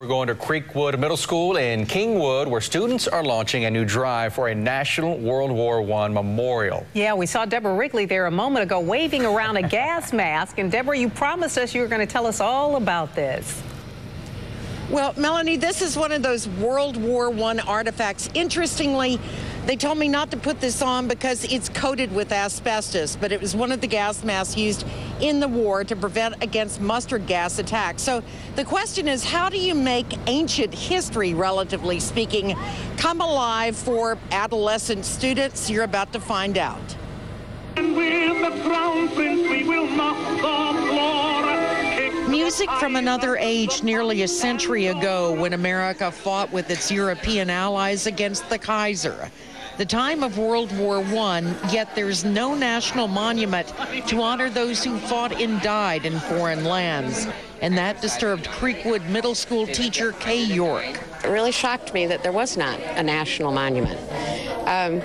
We're going to Creekwood Middle School in Kingwood, where students are launching a new drive for a National World War I memorial. Yeah, we saw Deborah Wrigley there a moment ago waving around a gas mask. And Deborah, you promised us you were going to tell us all about this. Well, Melanie, this is one of those World War I artifacts. Interestingly, they told me not to put this on because it's coated with asbestos, but it was one of the gas masks used in the war to prevent against mustard gas attacks. So the question is, how do you make ancient history, relatively speaking, come alive for adolescent students? You're about to find out. And with the crown prince we will mop the floor. Music from another age, nearly a century ago, when America fought with its European allies against the Kaiser. The time of World War I, yet there's no national monument to honor those who fought and died in foreign lands. And that disturbed Creekwood Middle School teacher Kay York. It really shocked me that there was not a national monument. And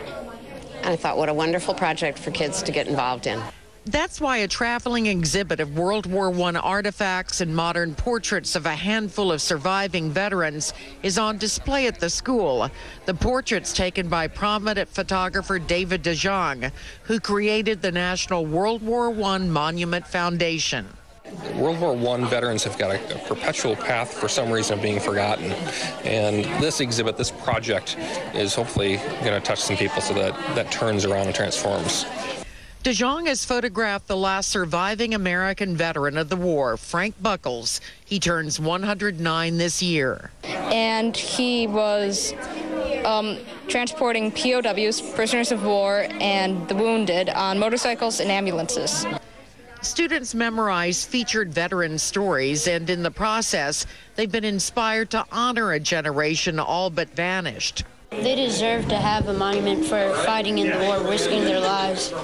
I thought, what a wonderful project for kids to get involved in. That's why a traveling exhibit of World War I artifacts and modern portraits of a handful of surviving veterans is on display at the school. The portraits taken by prominent photographer David DeJong, who created the National World War I Monument Foundation. World War I veterans have got a perpetual path for some reason of being forgotten. And this exhibit, this project, is hopefully going to touch some people so that turns around and transforms. DeJong has photographed the last surviving American veteran of the war, Frank Buckles. He turns 109 this year. And he was transporting POWs, prisoners of war, and the wounded on motorcycles and ambulances. Students memorize featured veteran stories, and in the process, they've been inspired to honor a generation all but vanished. They deserve to have a monument for fighting in the war, risking their lives.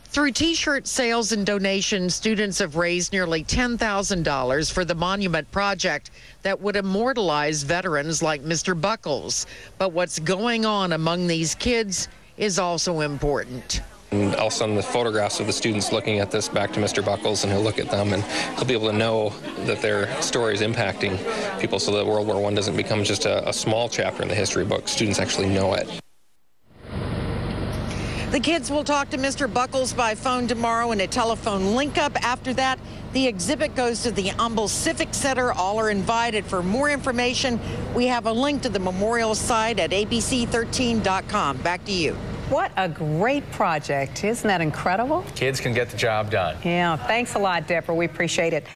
Through T-shirt sales and donations, students have raised nearly $10,000 for the monument project that would immortalize veterans like Mr. Buckles. But what's going on among these kids is also important. And I'll send the photographs of the students looking at this back to Mr. Buckles, and he'll look at them, and he'll be able to know that their story is impacting people so that World War I doesn't become just a small chapter in the history book. Students actually know it. The kids will talk to Mr. Buckles by phone tomorrow in a telephone link-up. After that, the exhibit goes to the Humble Civic Center. All are invited. For more information, we have a link to the memorial site at abc13.com. Back to you. What a great project. Isn't that incredible? Kids can get the job done. Yeah, thanks a lot, Deborah. We appreciate it.